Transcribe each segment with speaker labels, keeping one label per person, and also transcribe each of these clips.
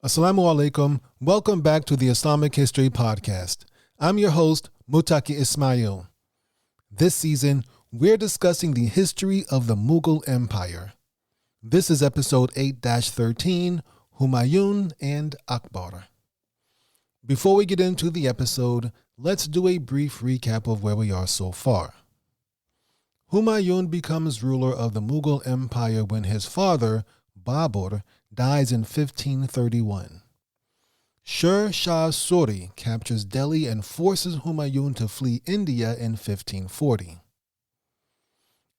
Speaker 1: Assalamu alaikum. Welcome back to the Islamic History Podcast. I'm your host, Mutaki Ismail. This season, we're discussing the history of the Mughal Empire. This is episode 8-13, Humayun and Akbar. Before we get into the episode, let's do a brief recap of where we are so far. Humayun becomes ruler of the Mughal Empire when his father, Babur, dies in 1531. Sher Shah Suri captures Delhi and forces Humayun to flee India in 1540.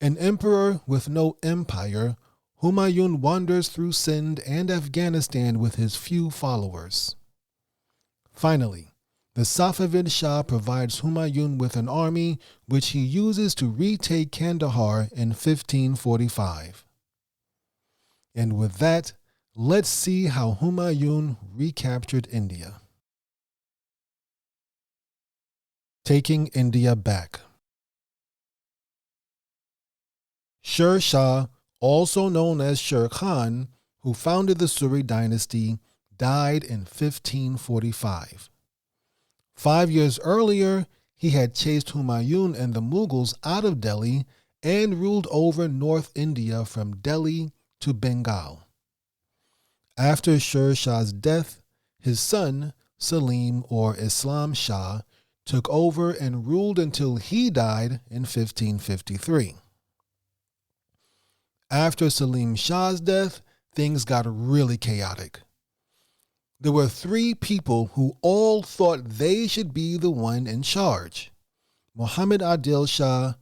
Speaker 1: An emperor with no empire, Humayun wanders through Sindh and Afghanistan with his few followers. Finally, the Safavid Shah provides Humayun with an army which he uses to retake Kandahar in 1545. And with that, let's see how Humayun recaptured India. Taking India back. Sher Shah, also known as Sher Khan, who founded the Suri Dynasty, died in 1545. 5 years earlier, he had chased Humayun and the Mughals out of Delhi and ruled over North India from Delhi to Bengal. After Sher Shah's death, his son, Salim or Islam Shah, took over and ruled until he died in 1553. After Salim Shah's death, things got really chaotic. There were three people who all thought they should be the one in charge: Muhammad Adil Shah,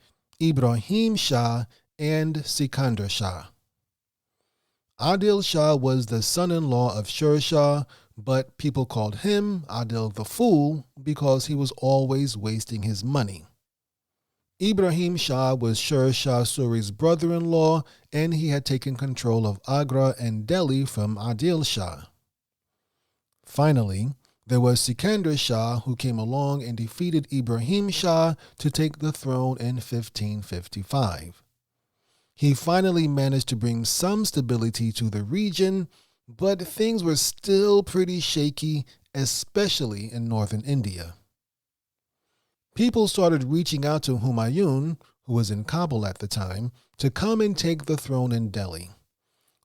Speaker 1: Ibrahim Shah, and Sikandar Shah. Adil Shah was the son-in-law of Sher Shah, but people called him Adil the Fool because he was always wasting his money. Ibrahim Shah was Sher Shah Suri's brother-in-law, and he had taken control of Agra and Delhi from Adil Shah. Finally, there was Sikandar Shah, who came along and defeated Ibrahim Shah to take the throne in 1555. He finally managed to bring some stability to the region, but things were still pretty shaky, especially in northern India. People started reaching out to Humayun, who was in Kabul at the time, to come and take the throne in Delhi.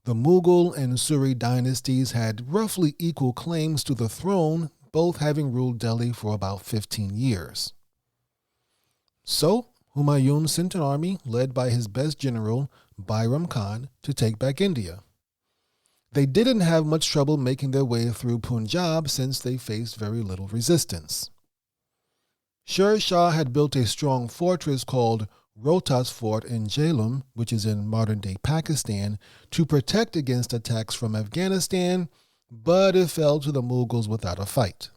Speaker 1: The Mughal and Suri dynasties had roughly equal claims to the throne, both having ruled Delhi for about 15 years. So, Humayun sent an army led by his best general, Bairam Khan, to take back India. They didn't have much trouble making their way through Punjab since they faced very little resistance. Sher Shah had built a strong fortress called Rohtas Fort in Jhelum, which is in modern-day Pakistan, to protect against attacks from Afghanistan, but it fell to the Mughals without a fight.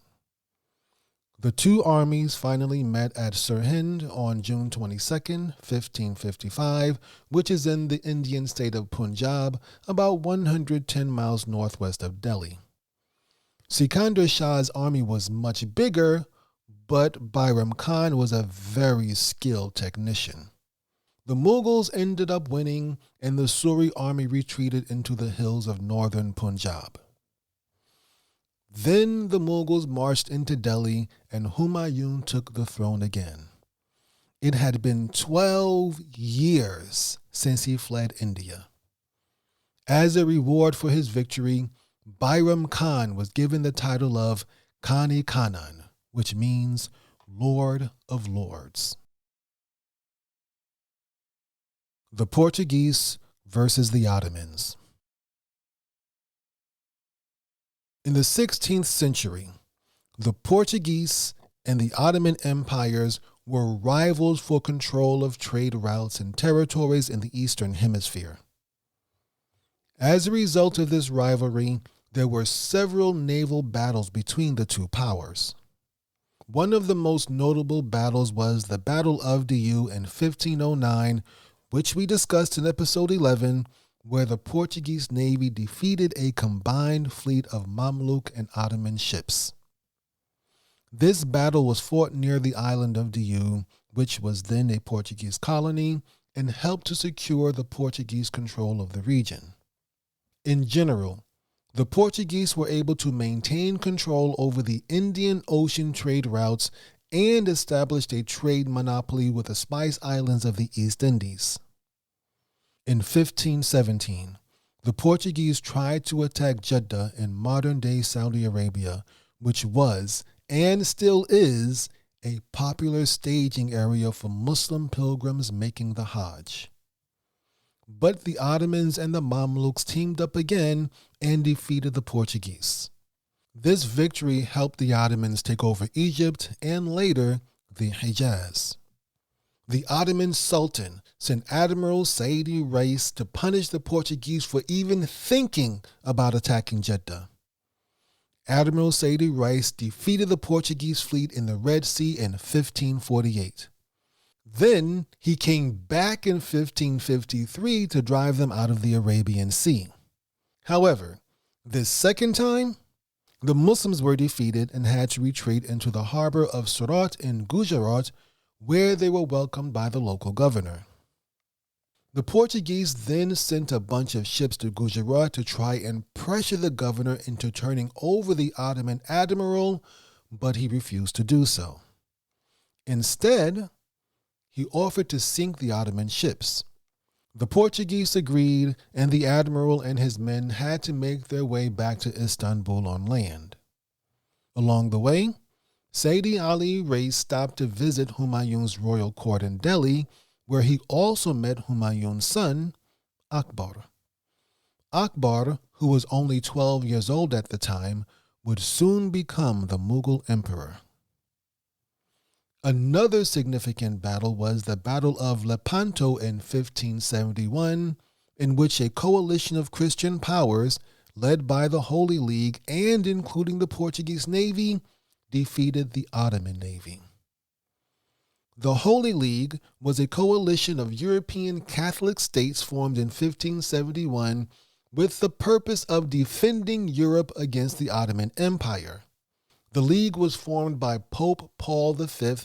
Speaker 1: The two armies finally met at Sirhind on June 22, 1555, which is in the Indian state of Punjab, about 110 miles northwest of Delhi. Sikandar Shah's army was much bigger, but Bairam Khan was a very skilled technician. The Mughals ended up winning, and the Suri army retreated into the hills of northern Punjab. Then the Mughals marched into Delhi, and Humayun took the throne again. It had been 12 years since he fled India. As a reward for his victory, Bairam Khan was given the title of Khani Khanan, which means Lord of Lords. The Portuguese versus the Ottomans. In the 16th century, the Portuguese and the Ottoman empires were rivals for control of trade routes and territories in the Eastern Hemisphere. As a result of this rivalry, there were several naval battles between the two powers. One of the most notable battles was the Battle of Diu in 1509, which we discussed in episode 11, where the Portuguese Navy defeated a combined fleet of Mamluk and Ottoman ships. This battle was fought near the island of Diu, which was then a Portuguese colony, and helped to secure the Portuguese control of the region. In general, The Portuguese were able to maintain control over the Indian Ocean trade routes and established a trade monopoly with the Spice Islands of the East Indies. In 1517, the Portuguese tried to attack Jeddah in modern-day Saudi Arabia, which was, and still is, a popular staging area for Muslim pilgrims making the Hajj. But the Ottomans and the Mamluks teamed up again and defeated the Portuguese. This victory helped the Ottomans take over Egypt and later the Hejaz. The Ottoman Sultan sent Admiral Seydi Reis to punish the Portuguese for even thinking about attacking Jeddah. Admiral Seydi Reis defeated the Portuguese fleet in the Red Sea in 1548. Then he came back in 1553 to drive them out of the Arabian Sea. However, this second time, the Muslims were defeated and had to retreat into the harbor of Surat in Gujarat, where they were welcomed by the local governor. The Portuguese then sent a bunch of ships to Gujarat to try and pressure the governor into turning over the Ottoman admiral, but he refused to do so. Instead, he offered to sink the Ottoman ships. The Portuguese agreed, and the admiral and his men had to make their way back to Istanbul on land. Along the way, Seydi Ali Reis stopped to visit Humayun's royal court in Delhi, where he also met Humayun's son, Akbar. Akbar, who was only 12 years old at the time, would soon become the Mughal emperor. Another significant battle was the Battle of Lepanto in 1571, in which a coalition of Christian powers, led by the Holy League and including the Portuguese Navy, defeated the Ottoman Navy. The Holy League was a coalition of European Catholic states formed in 1571 with the purpose of defending Europe against the Ottoman Empire. The League was formed by Pope Paul V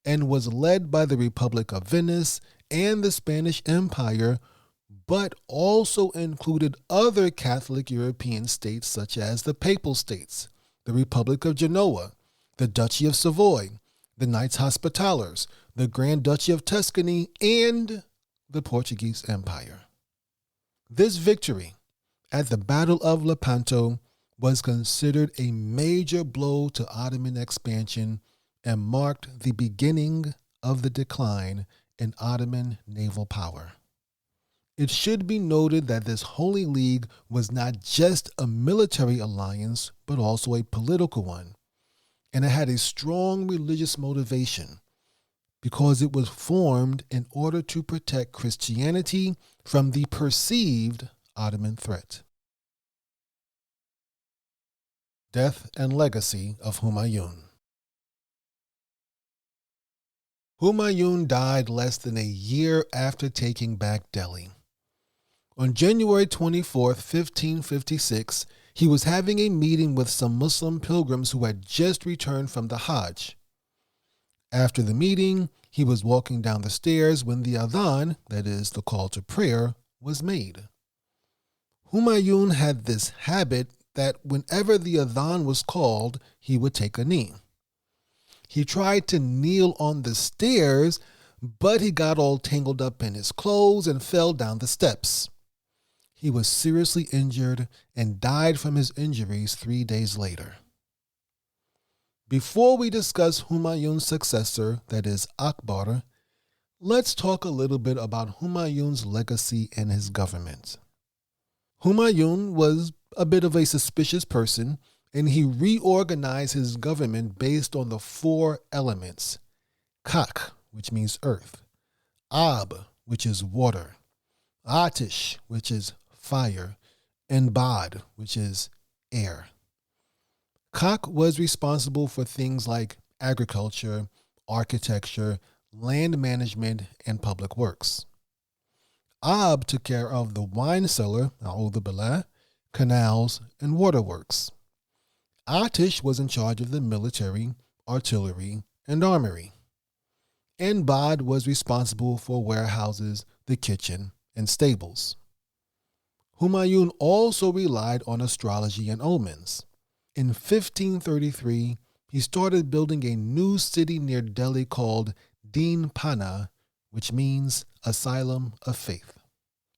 Speaker 1: and was led by the Republic of Venice and the Spanish Empire, but also included other Catholic European states such as the Papal States, the Republic of Genoa, the Duchy of Savoy, the Knights Hospitallers, the Grand Duchy of Tuscany, and the Portuguese Empire. This victory at the Battle of Lepanto was considered a major blow to Ottoman expansion and marked the beginning of the decline in Ottoman naval power. It should be noted that this Holy League was not just a military alliance, but also a political one, and it had a strong religious motivation because it was formed in order to protect Christianity from the perceived Ottoman threat. Death and legacy of Humayun. Humayun died less than a year after taking back Delhi. On January 24, 1556, he was having a meeting with some Muslim pilgrims who had just returned from the Hajj. After the meeting, he was walking down the stairs when the adhan, that is, the call to prayer, was made. Humayun had this habit that whenever the adhan was called, he would take a knee. He tried to kneel on the stairs, but he got all tangled up in his clothes and fell down the steps. He was seriously injured and died from his injuries 3 days later. Before we discuss Humayun's successor, that is Akbar, let's talk a little bit about Humayun's legacy and his government. Humayun was a bit of a suspicious person, and he reorganized his government based on the 4 elements: Kak, which means earth; Ab, which is water; Atish, which is fire; and Bad, which is air. Kak was responsible for things like agriculture, architecture, land management, and public works. Ab took care of the wine cellar, a'udhu billah, canals, and waterworks. Atish was in charge of the military, artillery, and armory. And Bad was responsible for warehouses, the kitchen, and stables. Humayun also relied on astrology and omens. In 1533, he started building a new city near Delhi called Din Pana, which means Asylum of Faith.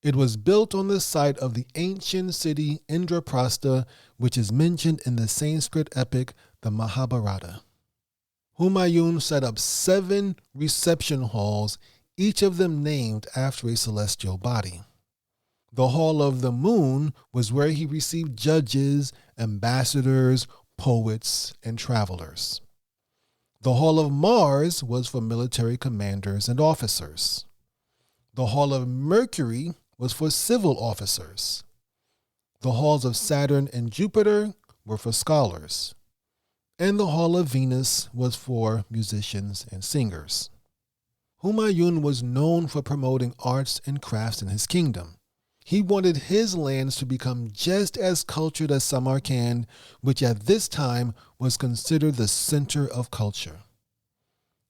Speaker 1: It was built on the site of the ancient city Indraprastha, which is mentioned in the Sanskrit epic, the Mahabharata. Humayun set up 7 reception halls, each of them named after a celestial body. The Hall of the Moon was where he received judges, ambassadors, poets, and travelers. The Hall of Mars was for military commanders and officers. The Hall of Mercury was for civil officers. The halls of Saturn and Jupiter were for scholars. And the Hall of Venus was for musicians and singers. Humayun was known for promoting arts and crafts in his kingdom. He wanted his lands to become just as cultured as Samarkand, which at this time was considered the center of culture.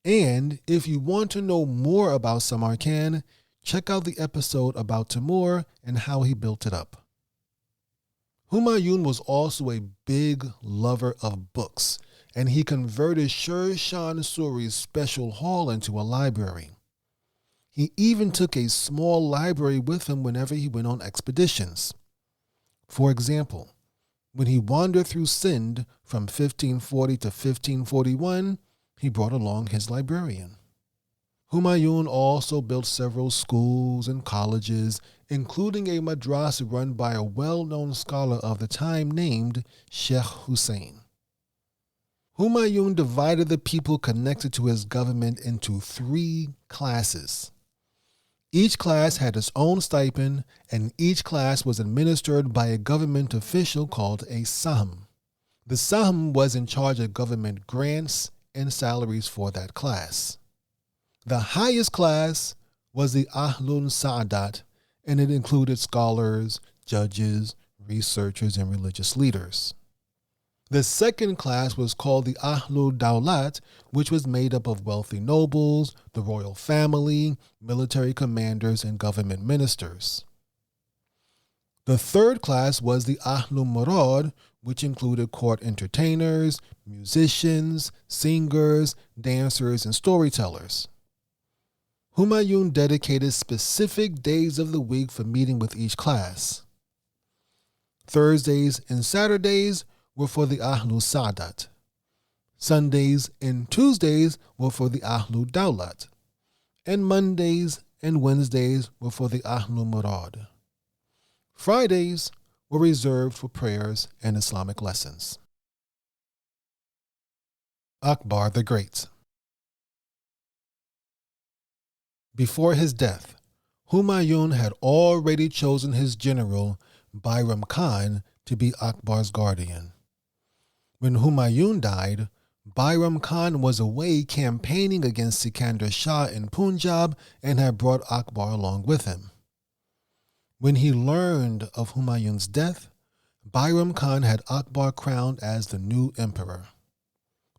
Speaker 1: And if you want to know more about Samarkand, check out the episode about Timur and how he built it up. Humayun was also a big lover of books, and he converted Sher Shah Suri's special hall into a library. He even took a small library with him whenever he went on expeditions. For example, when he wandered through Sind from 1540 to 1541, he brought along his librarian. Humayun also built several schools and colleges, including a madrasa run by a well-known scholar of the time named Sheikh Hussein. Humayun divided the people connected to his government into 3 classes. Each class had its own stipend, and each class was administered by a government official called a Sahm. The Sahm was in charge of government grants and salaries for that class. The highest class was the Ahlun Sa'adat, and it included scholars, judges, researchers, and religious leaders. The second class was called the Ahlul Dawlat, which was made up of wealthy nobles, the royal family, military commanders, and government ministers. The third class was the Ahlul Murad, which included court entertainers, musicians, singers, dancers, and storytellers. Humayun dedicated specific days of the week for meeting with each class. Thursdays and Saturdays were for the Ahlul Sa'adat. Sundays and Tuesdays were for the Ahlul Dawlat. And Mondays and Wednesdays were for the Ahlul Murad. Fridays were reserved for prayers and Islamic lessons. Akbar the Great. Before his death, Humayun had already chosen his general, Bairam Khan, to be Akbar's guardian. When Humayun died, Bairam Khan was away campaigning against Sikandar Shah in Punjab and had brought Akbar along with him. When he learned of Humayun's death, Bairam Khan had Akbar crowned as the new emperor.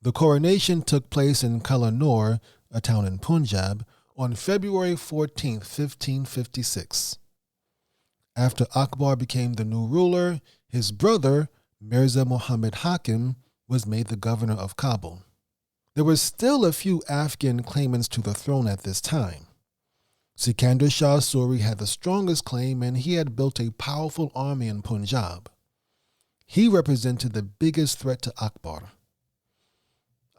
Speaker 1: The coronation took place in Kalanur, a town in Punjab, on February 14, 1556. After Akbar became the new ruler, his brother, Mirza Muhammad Hakim, was made the governor of Kabul. There were still a few Afghan claimants to the throne at this time. Second Shah Suri had the strongest claim, and he had built a powerful army in Punjab. He represented the biggest threat to Akbar.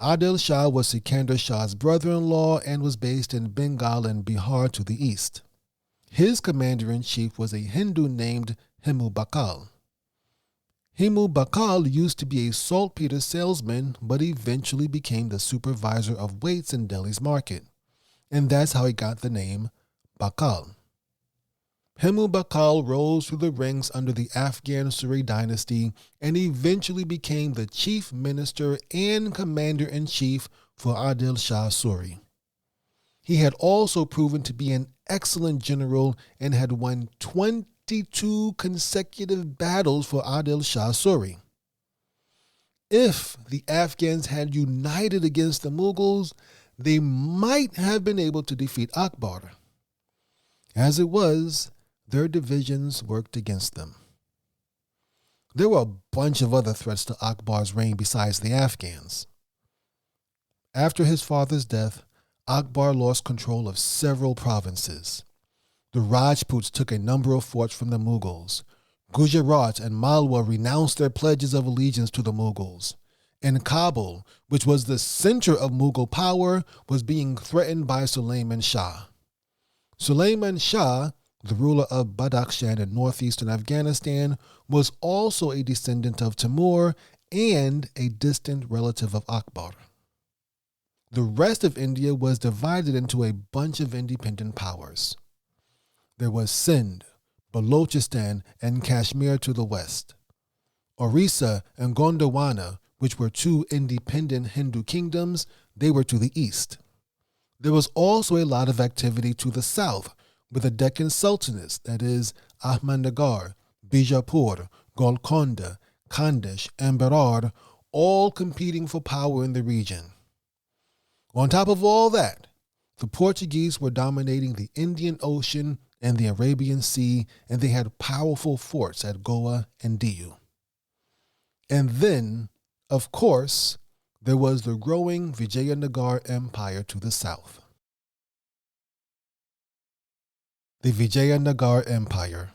Speaker 1: Adil Shah was Sikandar Shah's brother-in-law and was based in Bengal and Bihar to the east. His commander-in-chief was a Hindu named Hemu Bakal. Hemu Bakal used to be a saltpeter salesman, but eventually became the supervisor of weights in Delhi's market, and that's how he got the name Bakal. Hemu Bakal rose through the ranks under the Afghan Suri Dynasty and eventually became the chief minister and commander-in-chief for Adil Shah Suri. He had also proven to be an excellent general and had won 22 consecutive battles for Adil Shah Suri. If the Afghans had united against the Mughals, they might have been able to defeat Akbar. As it was, their divisions worked against them. There were a bunch of other threats to Akbar's reign besides the Afghans. After his father's death, Akbar lost control of several provinces. The Rajputs took a number of forts from the Mughals. Gujarat and Malwa renounced their pledges of allegiance to the Mughals. And Kabul, which was the center of Mughal power, was being threatened by Sulayman Shah. Sulayman Shah, the ruler of Badakhshan in northeastern Afghanistan, was also a descendant of Timur and a distant relative of Akbar. The rest of India was divided into a bunch of independent powers. There was Sindh, Balochistan, and Kashmir to the west. Orissa and Gondwana, which were two independent Hindu kingdoms, they were to the east. There was also a lot of activity to the south, with the Deccan Sultanates, that is, Ahmednagar, Bijapur, Golconda, Khandesh, and Berar, all competing for power in the region. On top of all that, the Portuguese were dominating the Indian Ocean and the Arabian Sea, and they had powerful forts at Goa and Diu. And then, of course, there was the growing Vijayanagar Empire to the south. The Vijayanagar Empire.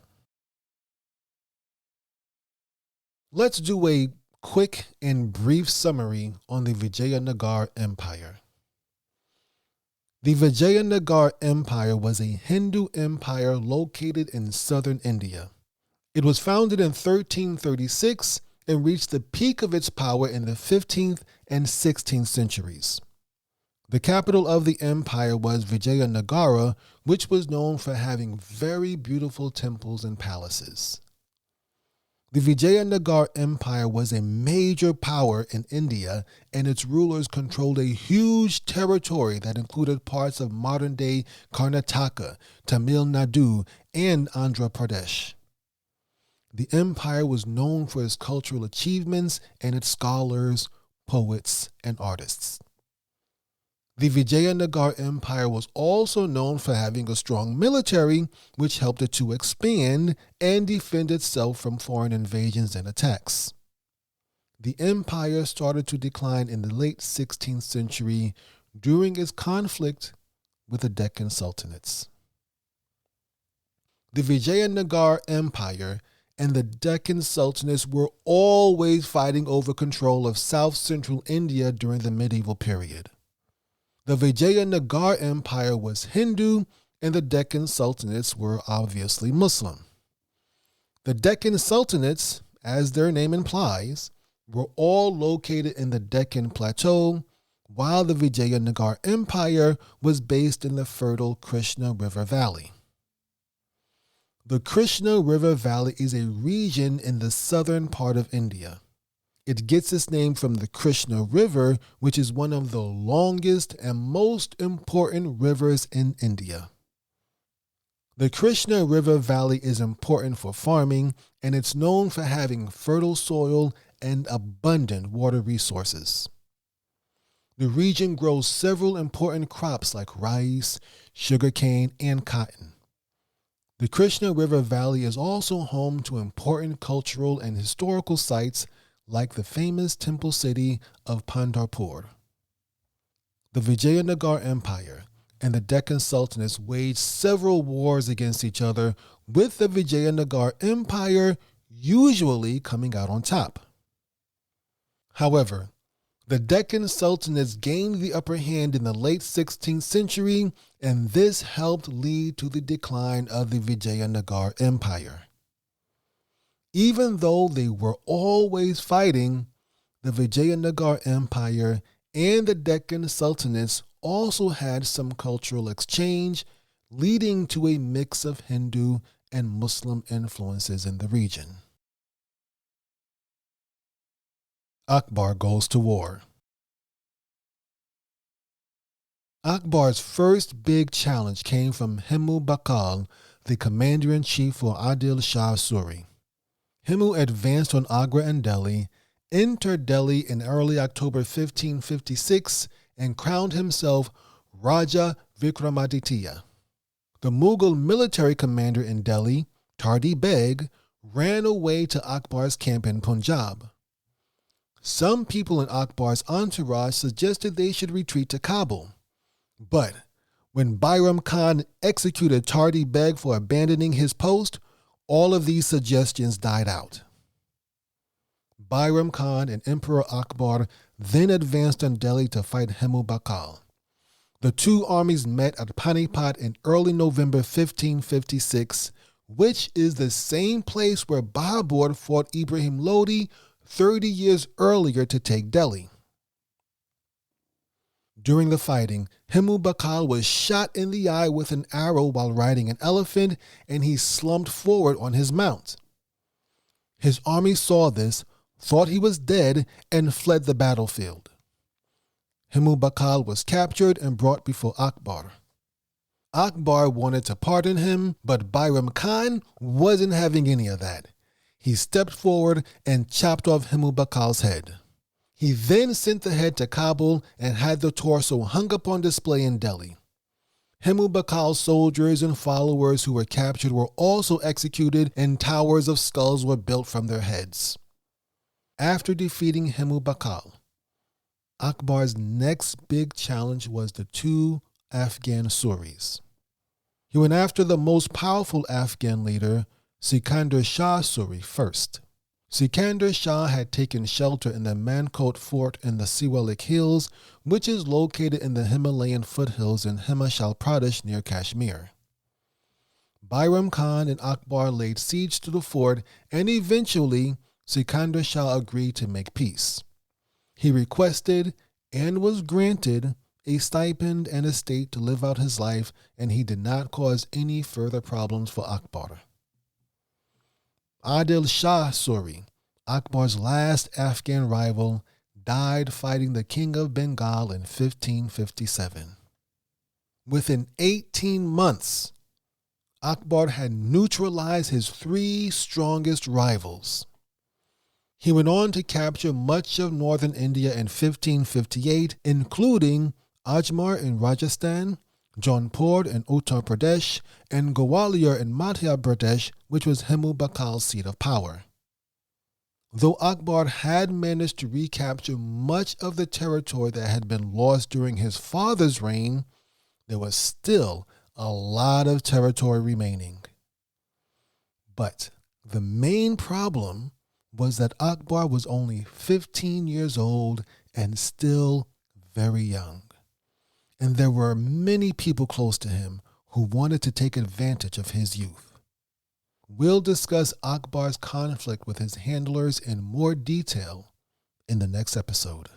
Speaker 1: Let's do a quick and brief summary on the Vijayanagar Empire. The Vijayanagar Empire was a Hindu empire located in southern India. It was founded in 1336 and reached the peak of its power in the 15th and 16th centuries. The capital of the empire was Vijayanagara, which was known for having very beautiful temples and palaces. The Vijayanagar Empire was a major power in India, and its rulers controlled a huge territory that included parts of modern-day Karnataka, Tamil Nadu, and Andhra Pradesh. The empire was known for its cultural achievements and its scholars, poets, and artists. The Vijayanagar Empire was also known for having a strong military, which helped it to expand and defend itself from foreign invasions and attacks. The empire started to decline in the late 16th century during its conflict with the Deccan Sultanates. The Vijayanagar Empire and the Deccan Sultanates were always fighting over control of south-central India during the medieval period. The Vijayanagar Empire was Hindu, and the Deccan Sultanates were obviously Muslim. The Deccan Sultanates, as their name implies, were all located in the Deccan Plateau, while the Vijayanagar Empire was based in the fertile Krishna River Valley. The Krishna River Valley is a region in the southern part of India. It gets its name from the Krishna River, which is one of the longest and most important rivers in India. The Krishna River Valley is important for farming, and it's known for having fertile soil and abundant water resources. The region grows several important crops like rice, sugarcane, and cotton. The Krishna River Valley is also home to important cultural and historical sites like the famous temple city of Pandharpur. The Vijayanagar Empire and the Deccan Sultanates waged several wars against each other, with the Vijayanagar Empire usually coming out on top. However, the Deccan Sultanates gained the upper hand in the late 16th century, and this helped lead to the decline of the Vijayanagar Empire. Even though they were always fighting, the Vijayanagar Empire and the Deccan Sultanates also had some cultural exchange, leading to a mix of Hindu and Muslim influences in the region. Akbar goes to war. Akbar's first big challenge came from Hemu Bakal, the commander-in-chief for Adil Shah Suri. Hemu advanced on Agra and Delhi, entered Delhi in early October 1556, and crowned himself Raja Vikramaditya. The Mughal military commander in Delhi, Tardi Beg, ran away to Akbar's camp in Punjab. Some people in Akbar's entourage suggested they should retreat to Kabul. But when Bairam Khan executed Tardi Beg for abandoning his post, all of these suggestions died out. Bairam Khan and Emperor Akbar then advanced on Delhi to fight Hemu Bakal. The two armies met at Panipat in early November 1556, which is the same place where Babur fought Ibrahim Lodi 30 years earlier to take Delhi. During the fighting, Hemu Bakal was shot in the eye with an arrow while riding an elephant, and he slumped forward on his mount. His army saw this, thought he was dead, and fled the battlefield. Hemu Bakal was captured and brought before Akbar. Akbar wanted to pardon him, but Bairam Khan wasn't having any of that. He stepped forward and chopped off Hemu Bakal's head. He then sent the head to Kabul and had the torso hung up on display in Delhi. Hemu Bakal's soldiers and followers who were captured were also executed, and towers of skulls were built from their heads. After defeating Hemu Bakal, Akbar's next big challenge was the two Afghan Suris. He went after the most powerful Afghan leader, Second Shah Suri, first. Sikandar Shah had taken shelter in the Mankot Fort in the Siwalik Hills, which is located in the Himalayan foothills in Himachal Pradesh near Kashmir. Bairam Khan and Akbar laid siege to the fort, and eventually Sikandar Shah agreed to make peace. He requested and was granted a stipend and estate to live out his life, and he did not cause any further problems for Akbar. Adil Shah Suri, Akbar's last Afghan rival, died fighting the King of Bengal in 1557. Within 18 months, Akbar had neutralized his three strongest rivals. He went on to capture much of northern India in 1558, including Ajmer in Rajasthan, Jaunpur in Uttar Pradesh, and Gwalior in Madhya Pradesh, which was Hemu Bakal's seat of power. Though Akbar had managed to recapture much of the territory that had been lost during his father's reign, there was still a lot of territory remaining. But the main problem was that Akbar was only 15 years old and still very young. And there were many people close to him who wanted to take advantage of his youth. We'll discuss Akbar's conflict with his handlers in more detail in the next episode.